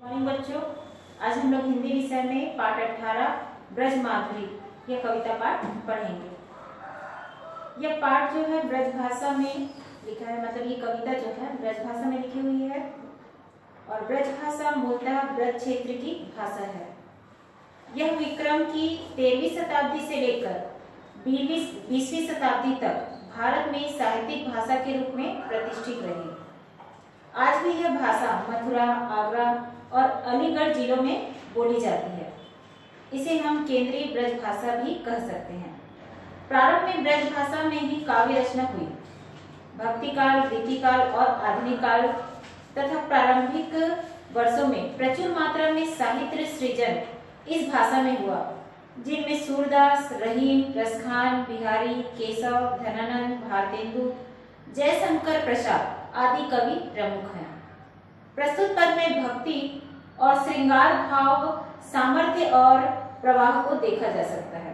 Morning बच्चों, आज हम लोग हिंदी विषय में पाठ 18 ब्रज माधुरी यह कविता पाठ पढ़ेंगे। यह पाठ जो है ब्रज भाषा में लिखा है, मतलब ये कविता जो है ब्रज भाषा में लिखी हुई है और ब्रज भाषा मूलतः ब्रज क्षेत्र की भाषा है। यह विक्रम की 13वीं शताब्दी से लेकर 20वीं शताब्दी तक भारत में साहित्यिक भाषा के रूप में प्रतिष्ठित रही। आज भी यह भाषा मथुरा, आगरा और अलीगढ़ जिलों में बोली जाती है। इसे हम केंद्रीय ब्रज भाषा भी कह सकते हैं। प्रारंभ में ब्रज भाषा में ही काव्य रचना हुई। भक्ति काल, रीति काल और आधुनिक काल तथा प्रारंभिक वर्षों में प्रचुर मात्रा में साहित्य सृजन इस भाषा में हुआ, जिनमें सूरदास, रहीम, रसखान, बिहारी, केशव, धनानंद, भारतेंदु, जयशंकर प्रसाद आदि कवि प्रमुख हैं। प्रस्तुत पद में भक्ति और श्रृंगार भाव, सामर्थ्य और प्रवाह को देखा जा सकता है।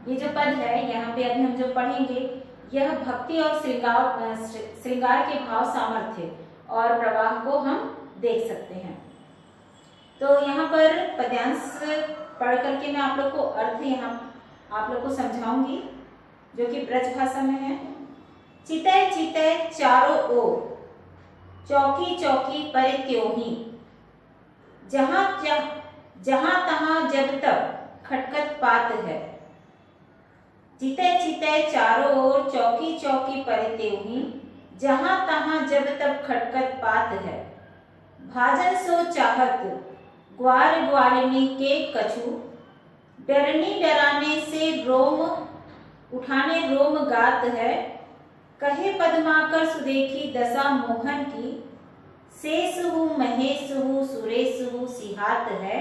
ये जो पद है यहाँ पे अभी हम जो पढ़ेंगे, यह भक्ति और श्रृंगार के भाव, सामर्थ्य और प्रवाह को हम देख सकते हैं। तो यहाँ पर पद्यांश पढ़ करके मैं आप लोग को अर्थ यहाँ आप लोग को समझाऊंगी, जो कि ब्रज भाषा में है। चितय चितय चारों ओर, चौकी चौकी परे त्योही, जहां तहां जब तक खटखट पात है। चितय चितय चारों ओर, चौकी चौकी परे त्योही, जहां तहां जब तक खटखट पात है। भाजन सो चाहत ग्वार ग्वालिनी के कछु, डरनी डराने से रोम उठाने रोम गात है। कहे पद्माकर सुदेखी दशा मोहन की, शेषहु महेशहु सुरेशहु सिहात है।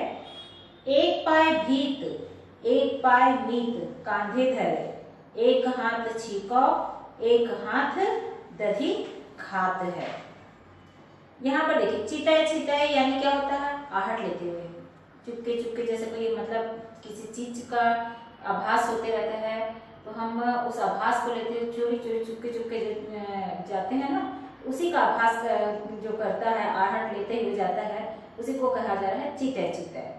एक पाय भीत एक पाय मीत कांधे धरे, एक हाथ छीको एक हाथ दधी खात है। यहाँ पर देखिए, चितय चितय यानी क्या होता है? आहट लेते हुए, चुपके चुपके, जैसे कोई मतलब किसी चीज का आभास होते रहता है तो हम उस आभास को लेते हुए चोरी चोरी चुपके चुपके जाते हैं ना, उसी का आभास जो करता है, आहट लेते हुए जाता है, उसी को कहा जा रहा है चितय चितय।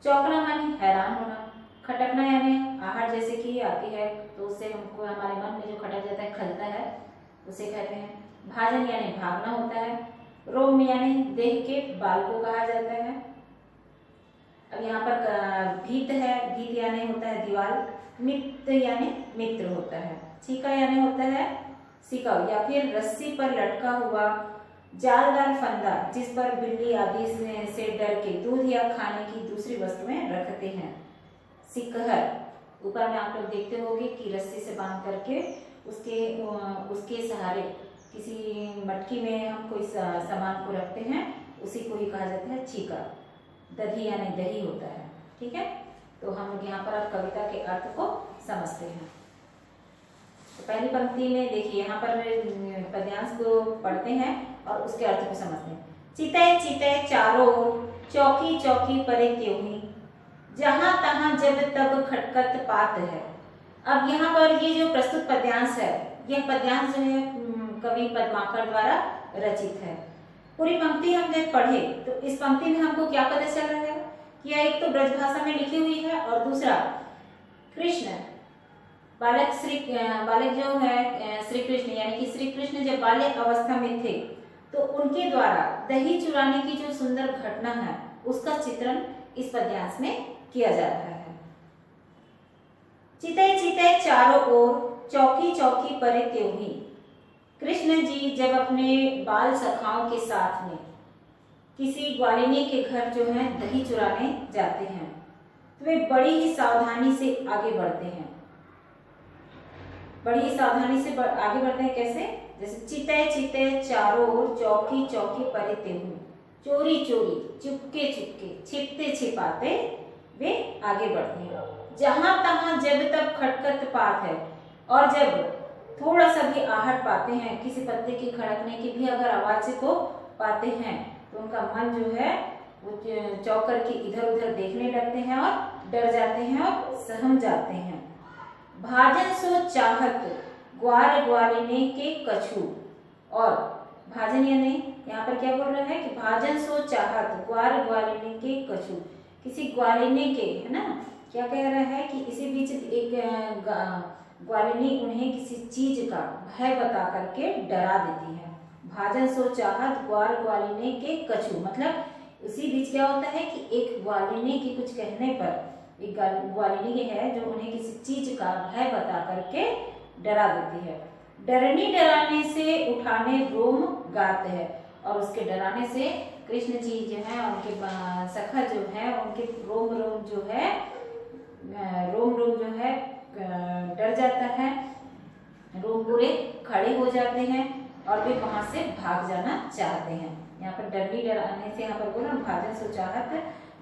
चौंकना माने हैरान होना, खटकना यानी आहट जैसे कि आती है तो उससे हमको हमारे मन में जो खटक जाता है, खलता है, उसे कहते हैं। भाजन यानी भागना होता है। रोम यानी देह के बाल को कहा जाता है। अब यहाँ पर भीत है, भीत यानी होता है दीवार। मित्र यानी मित्र होता है। छीका यानी होता है सिकाव या फिर रस्सी पर लटका हुआ जालदार फंदा, जिस पर बिल्ली आदि से डर के दूध या खाने की दूसरी वस्तुएं रखते हैं। सिकहर, ऊपर में आप लोग देखते होंगे कि रस्सी से बांध करके उसके सहारे किसी मटकी में हम कोई सामान को रखते हैं, उसी को ही कहा जाता है छीका। दधी यानी दही होता है। ठीक है, तो हम लोग यहाँ पर कविता के अर्थ को समझते हैं। तो पहली पंक्ति में देखिए, यहाँ पर पद्यांश को पढ़ते हैं और उसके अर्थ को समझते हैं। चितय चितय चारों ओर, चौकी चौकी परे त्योही, जहां तहां जब तब खटखट पात है। अब यहाँ पर ये जो प्रस्तुत पद्यांश है, यह पद्यांश जो है कवि पद्माकर द्वारा रचित है। पूरी पंक्ति हम जब पढ़े तो इस पंक्ति में हमको क्या पता चल रहा है कि यह एक तो ब्रज भाषा में लिखी हुई है और दूसरा कृष्ण बालक जो है श्री कृष्ण, यानी कि श्री कृष्ण जब बाल्य अवस्था में थे तो उनके द्वारा दही चुराने की जो सुंदर घटना है, उसका चित्रण इस पद्यांश में किया जा रहा है। चितय चितय चारों ओर, चौकी चौकी परे त्योही। कृष्ण जी जब अपने बाल सखाओं के साथ में किसी ग्वालिनी के घर जो है दही चुराने जाते हैं, तो वे बड़ी ही सावधानी से आगे बढ़ते हैं। बड़ी ही सावधानी से आगे बढ़ते हैं कैसे? जैसे चितय चितय चारों ओर, चौकी चौकी परे त्योही, चोरी चोरी, चुपके चुपके, छिपते छिपाते वे आगे बढ़ते हैं। जहां तहां जब तक खटखट पात है, और जब थोड़ा सा भी आहट पाते हैं, किसी पत्ते की खड़कने की भी अगर आवाज को पाते हैं, तो उनका मन जो है वो चौंक कर के इधर उधर देखने लगते हैं और डर जाते हैं और सहम जाते हैं। भाजन सो चाहत ग्वार ग्वालिनी के कछु, और भाजन या नहीं, यहाँ पर क्या बोल रहा है कि भाजन सो चाहत ग्वार ग्वालिनी के कछु, किसी ग्वालिनी के, है ना, क्या कह रहा है कि इसी बीच एक ग्वालिनी उन्हें किसी चीज का भय बता करके डरा देती है। भाजन सो चाहत ग्वार ग्वालिनी के कछु, मतलब उसी बीच क्या होता है कि एक ग्वालिनी के कुछ कहने पर, एक ग्वालिनी है जो उन्हें किसी चीज का भय बता करके डरा देती है। डरनी डराने से उठाने रोम गाते हैं, और उसके डराने से कृष्ण जी जो है, उनके सखा जो है, उनके रोम रोम जो है, रोम रोम जो है डर जाता है, रोम पूरे खड़े हो जाते हैं और वे वहां से भाग जाना चाहते हैं। यहाँ पर डरनी डराने से यहाँ पर बोला भाजन सो चाहत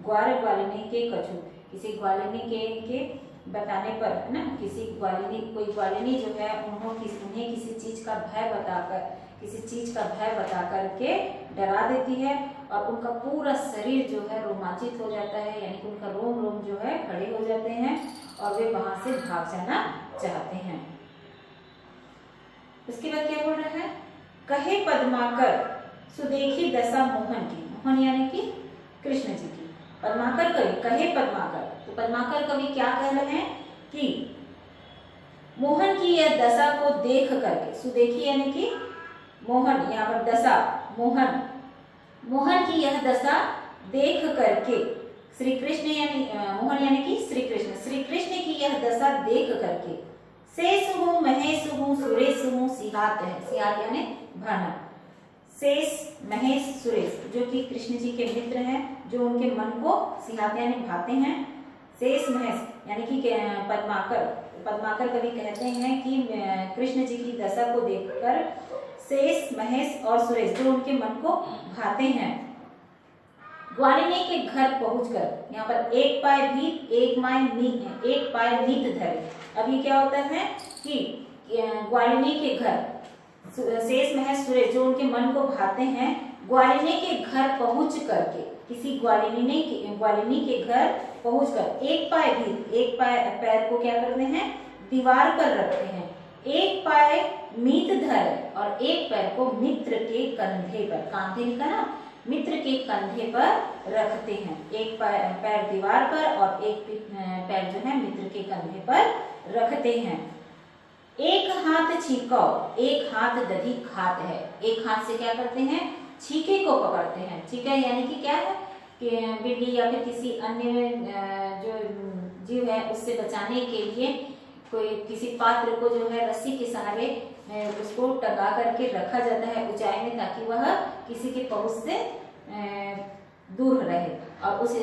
ग्वार ग्वालिनी के कछु, किसी ग्वालिनी के बताने पर, है ना, किसी ग्वालिनी, कोई ग्वालिनी जो है उन्हें किसी चीज का भय बताकर, किसी चीज का भय बता करके डरा देती है, और उनका पूरा शरीर जो है रोमांचित हो जाता है, यानी कि उनका रोम रोम जो है खड़े हो जाते हैं और वे वहां से भाग जाना चाहते हैं। उसके बाद क्या बोल रहा है, कहे पद्माकर सुदेखी दशा मोहन की, मोहन यानी कि कृष्ण जी की, पद्माकर कवि कहे पद्माकर, तो पद्माकर कवि क्या कह रहे हैं कि मोहन की यह दशा को देख करके, सुदेखी यानी कि मोहन, यहाँ पर दशा मोहन, मोहन की यह दशा देख करके श्री कृष्ण यानी मोहन यानी कि श्री कृष्ण, श्री कृष्ण की यह दशा देख करके शेष हूँ महेश हूँ सुरेश हूँ सिहात है, सिहात यानी भाना, शेष महेश सुरेश जो कि कृष्ण जी के मित्र हैं, जो उनके मन को सिहाते यानी भाते हैं। शेष महेश यानी कि पद्माकर, पद्माकर कवि कहते हैं कि कृष्ण जी की दशा को देखकर शेष महेश और सुरेश जो उनके मन को भाते हैं, ग्वालिनी के घर पहुंचकर, यहाँ पर एक पाय भीत एक पाय नीत धरे। अब ये क्या होता है कि ग्वालिनी के घर, शेष महेश सुरेश जो उनके मन को भाते हैं, ग्वालिनी के घर पहुंच करके, किसी ग्वालिनी के घर पहुंचकर एक पाय भीत, एक पैर को क्या करते हैं दीवार पर रखते हैं, एक पाय मीत धर और एक पैर को मित्र के कंधे पर, कांधे लिखा ना, मित्र के कंधे पर रखते हैं, एक पैर दीवार पर और एक पैर जो है मित्र के कंधे पर रखते हैं। एक हाथ छीको एक हाथ दधी खात है, एक हाथ से क्या करते हैं छीके को पकड़ते हैं। छीका यानी कि क्या है कि बिल्ली या फिर किसी अन्य जो जीव है उससे बचाने के लिए कोई किसी पात्र को जो है रस्सी के सहारे उसको टंगा करके रखा जाता है ऊंचाई में, ताकि वह किसी के पहुंच से दूर रहे और उस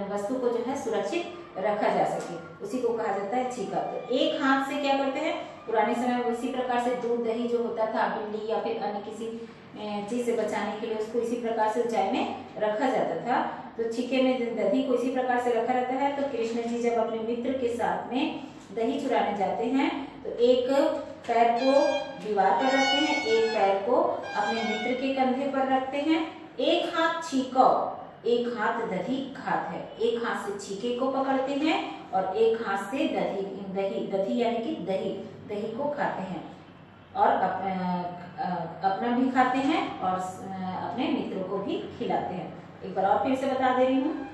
वस्तु को जो है सुरक्षित रखा जा सके, उसी को कहा जाता है छीका। तो एक हाथ से क्या करते हैं, पुराने समय में उसी प्रकार से दूध दही जो होता था बिल्ली या फिर अन्य किसी चीज से बचाने के लिए उसको इसी प्रकार से ऊंचाई में रखा जाता था। तो छीके में दही को इसी प्रकार से रखा रहता है। तो कृष्ण जी जब अपने मित्र के साथ में दही चुराने जाते हैं तो एक पैर को दीवार पर रखते हैं, एक पैर को अपने मित्र के कंधे पर रखते हैं। एक हाथ छीको एक हाथ दधी खात है, एक हाथ से छीके को पकड़ते हैं और एक हाथ से दही यानी कि दही को खाते हैं और अपना भी खाते हैं और अपने मित्रों को भी खिलाते हैं। एक बार और फिर से बता दे रही हूँ।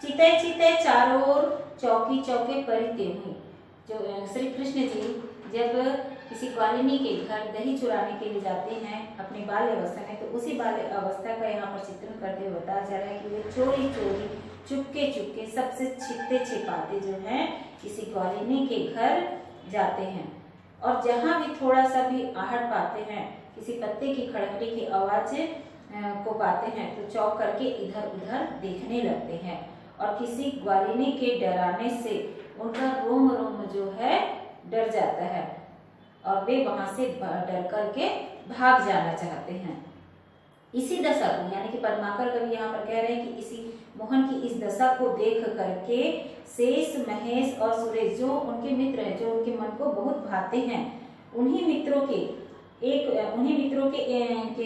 चिते चिते चारों ओर चौकी चौके परिते हुई, जो श्री कृष्ण जी जब किसी ग्वालिनी के घर दही चुराने के लिए जाते हैं अपनी बाल्य अवस्था में, तो उसी बाल्य अवस्था का यहाँ पर चित्रण करते हुए बताया जा रहा है कि वे चोरी चोरी चुपके चुपके सबसे छिपते छिपाते जो है किसी ग्वालिनी के घर जाते हैं और जहाँ भी थोड़ा सा भी आहट पाते हैं, किसी पत्ते की खड़खड़ी की आवाज को पाते हैं तो चौंक करके इधर उधर देखने लगते हैं और किसी ग्वालिनी के डराने से उनका रोम रोम जो है डर जाता है और वे वहां से डर करके भाग जाना चाहते हैं। इसी दशा को यानी कि पद्माकर कवि यहाँ पर कह रहे हैं कि इसी मोहन की इस दशा को देख करके शेष महेश और सुरेश जो उनके मित्र हैं, जो उनके मन को बहुत भाते हैं, उन्हीं मित्रों के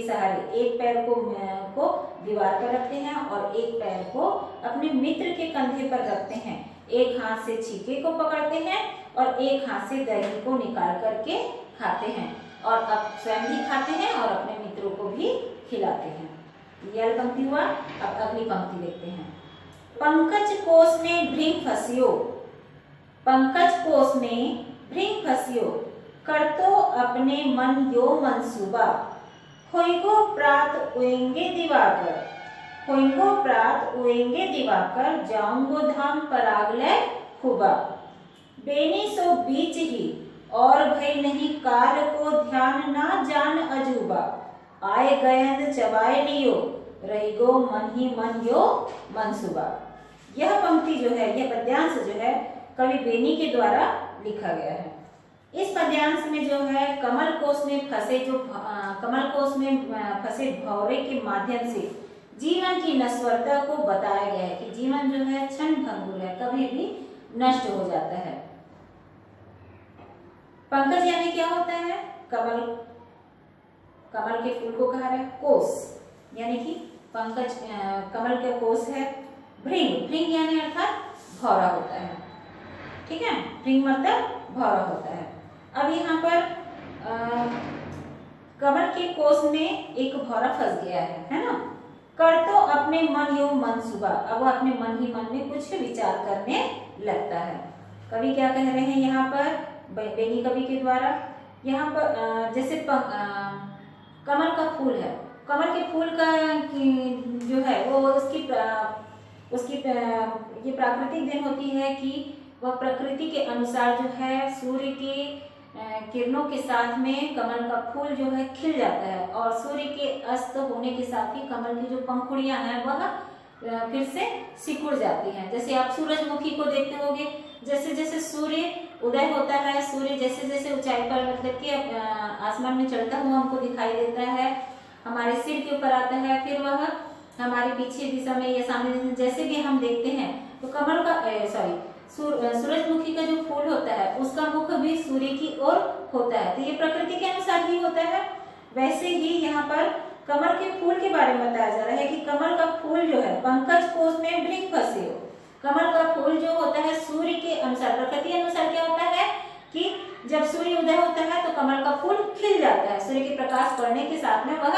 सहारे एक पैर को दीवार पर रखते हैं और एक पैर को अपने मित्र के कंधे पर रखते हैं। एक हाथ से छीके को पकड़ते हैं और एक हाथ से दही को निकाल करके खाते हैं और अब स्वयं भी खाते हैं और अपने मित्रों को भी खिलाते हैं। ये वाली पंक्ति हुआ। अब अगली पंक्ति देखते हैं। पंकज कोस में भृंग फसियो, पंकज कोस में भृंग फसियो, करतो अपने मन यो मनसूबा, होइगो प्रात उएंगे दिवाकर, होइगो प्रात उएंगे दिवाकर, जाऊंगो धाम परागले खुबा। बेनी सो बीच ही और भय नहीं काल को ध्यान ना जान अजूबा, आए गयंद चबाए लियो, रहिगो मन ही मन यो मनसूबा। यह पंक्ति जो है, यह पद्यांश जो है कवि बेनी के द्वारा लिखा गया है। इस पद्यांश में जो है कमल कोश में फंसे कमल कोश में फंसे भौरे के माध्यम से जीवन की नश्वरता को बताया गया है कि जीवन जो है क्षण भंगुर है, कभी भी नष्ट हो जाता है। पंकज यानी क्या होता है? कमल, कमल के फूल को कहा है कोश, यानी कि पंकज कमल के कोश है। भृंग, भृंग यानी अर्थात भौरा होता है, ठीक है, भृंग मतलब भौरा होता है। अब यहाँ पर कमल के कोश में एक भौरा फंस गया है ना। कर तो अपने मन यो मनसूबा, अब वो अपने मन ही मन में कुछ विचार करने लगता है। कवि क्या कह रहे हैं यहाँ पर बेनी कवि के द्वारा? यहाँ पर जैसे कमल का फूल है, कमल के फूल का जो है वो उसकी ये प्राकृतिक देन होती है कि वह प्रकृति के अनुसार जो है सूर्य की किरणों के साथ में कमल का फूल जो है खिल जाता है और सूर्य के अस्त होने के साथ ही कमल की जो पंखुड़ियां हैं वह फिर से सिकुड़ जाती हैं। जैसे आप सूरजमुखी को देखते होंगे, जैसे जैसे सूर्य उदय होता है, सूर्य जैसे जैसे ऊंचाई पर मतलब कि आसमान में चढ़ता हुआ हमको दिखाई देता है, हमारे सिर के ऊपर आता है, फिर वह हमारे पीछे दिशा में या सामने जैसे भी हम देखते हैं तो कमल का सूरजमुखी का जो फूल होता है उसका मुख भी सूर्य की ओर होता है, तो ये प्रकृति के अनुसार ही होता है। वैसे ही यहाँ पर कमल के फूल के बारे में बताया जा रहा है कि कमल का फूल जो है पंकज कोश में भृंग फंसे हो। कमल का फूल जो होता है सूर्य के अनुसार, प्रकृति अनुसार क्या होता है कि जब सूर्य उदय होता है तो कमल का फूल खिल जाता है, सूर्य के प्रकाश पड़ने के साथ में वह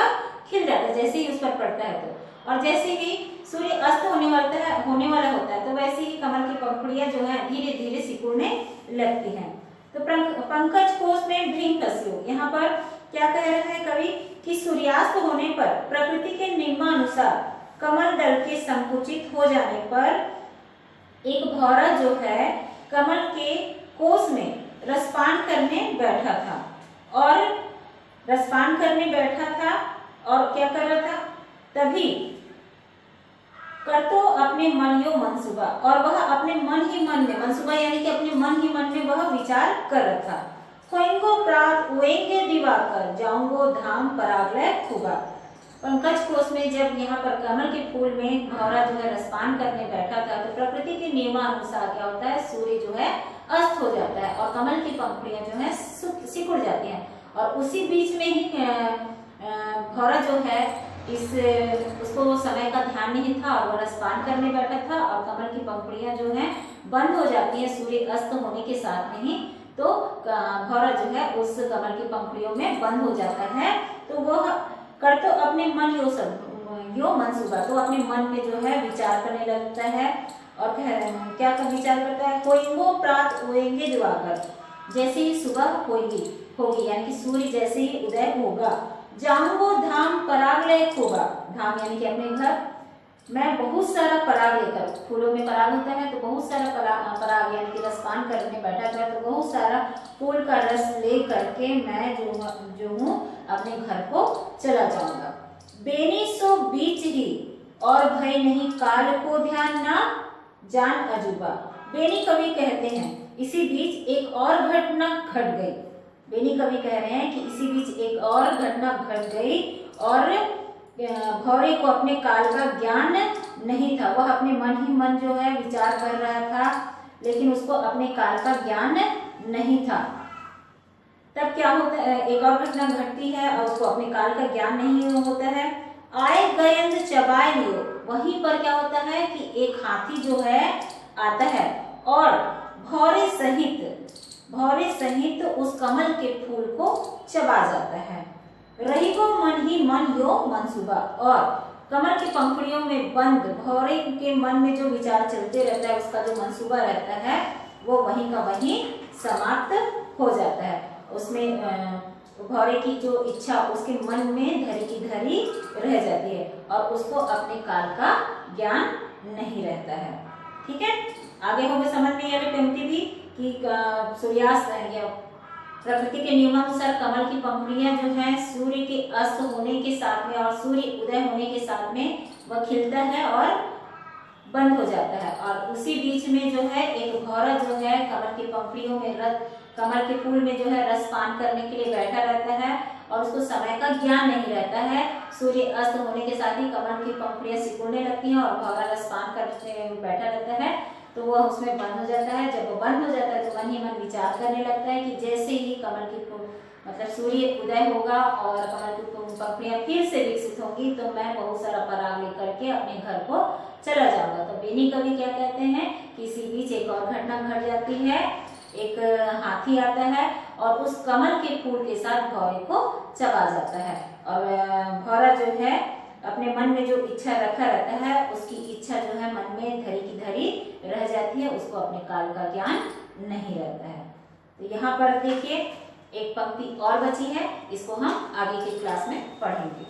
खिल जाता है जैसे ही उस पर पड़ता है तो, और जैसे ही सूर्य अस्त होने वाला होता है तो वैसे ही कमल की पंखुड़ियां जो है धीरे धीरे सिकुड़ने लगती हैं। तो पंकज कोश में भृंग फसियो, यहाँ पर क्या कह रहा है कवि कि सूर्यास्त होने पर प्रकृति के नियमानुसार कमल दल के संकुचित हो जाने पर एक भौरा जो है कमल के कोश में रसपान करने बैठा था और क्या कर रहा था, तभी कर तो अपने मन यो मनसूबा, और वह अपने मन ही मन में, मनसूबा यानी कि अपने मन ही मन में वह विचार कर रहा था। होइंगो प्रात उएंगे दिवाकर, जाऊंगो धाम परागले खुबा। पंकज कोश में जब यहाँ पर कमल के फूल में भौरा जो है रसपान करने बैठा था तो प्रकृति के नियमानुसार क्या होता है, सूर्य जो है अस्त हो जाता है और कमल की पंखुड़ियां जो है सिकुड़ जाती हैं, और उसी बीच में ही भौरा जो है उसको समय का ध्यान नहीं था और वह रसपान करने बैठा था और कमल की पंखुड़ियां जो है बंद हो जाती है सूर्य अस्त होने के साथ में ही, तो भौरा जो है उस कमल की पंखुड़ियों में बंद हो जाता है। तो वह कर तो अपने मन यो मनसूबा, तो अपने मन में जो है विचार करने लगता है और क्या कर विचार करता है, होइंगो प्रात उएंगे दिवाकर, जैसे ही सुबह होगी यानी कि सूर्य जैसे ही उदय होगा, जाऊंगो धाम पराग ले खोगा, धाम यानी कि अपने घर, मैं बहुत सारा पराग लेकर, फूलों में पराग होता है तो बहुत सारा पराग यानी कि रसपान करने बैठा था तो बहुत सारा फूल का रस ले करके मैं जो हूँ अपने घर को चला जाऊंगा। बेनी सो बीच ही और भय नहीं काल को ध्यान ना जान अजूबा। बेनी कवि कहते हैं इसी बीच एक और घटना घट गई। बेनी कवि कह रहे हैं कि इसी बीच एक और घटना घट गई और भौरे को अपने काल का ज्ञान नहीं था, वह अपने मन ही मन जो है विचार कर रहा था लेकिन उसको अपने काल का ज्ञान नहीं था। तब क्या होता है, एक और घटना घटती है और उसको अपने काल का ज्ञान नहीं होता है। आए गयंद चबाए लियो, वहीं पर क्या होता है कि एक हाथी जो है आता है और भौरे सहित उस कमल के फूल को चबा जाता है। रही को मन ही मन यो मनसूबा। और कमल की पंखुड़ियों में बंद भौरे के मन में जो विचार चलते रहता है, उसका जो मनसूबा रहता है वो वहीं का वहीं समाप्त हो जाता है। उसमें भौरे की जो इच्छा उसके मन में धरी की धरी रह जाती है और उसको अपने काल का ज्ञान नहीं रहता है। ठीक है, आगे होंगे समझ में ये पंक्ति भी कि सूर्यास्त प्रकृति के नियमानुसार कमल की पंखुड़ियां जो है सूर्य के अस्त होने के साथ में और सूर्य उदय होने के साथ में वह खिलता है और बंद हो जाता है। और उसी बीच में जो है एक भौरा जो है कमल की पंखुड़ियों में कमल के फूल में जो है रस पान करने के लिए बैठा रहता है और उसको समय का ज्ञान नहीं रहता है। सूर्य अस्त होने के साथ ही कमल की पंखुड़ियां सिकुड़ने लगती हैं और भौरा रस पान करके बैठा रहता है, तो वह उसमें बंद हो जाता है। जब वो बंद हो जाता है तो मन ही मन विचार करने लगता है कि जैसे ही कमल की मतलब सूर्य उदय होगा और कमल की पंखुड़ियां फिर से विकसित होंगी तो मैं बहुत सारा पराग लेकर के अपने घर को चला जाऊंगा। तो बेनी कवि क्या कहते हैं कि इसी बीच एक और घटना घट जाती है। एक हाथी आता है और उस कमल के फूल के साथ भौरे को चबा जाता है और भौरा जो है अपने मन में जो इच्छा रखा रहता है उसकी इच्छा जो है मन में धरी की धरी रह जाती है, उसको अपने काल का ज्ञान नहीं रहता है। तो यहाँ पर देखिए एक पंक्ति और बची है, इसको हम आगे की क्लास में पढ़ेंगे।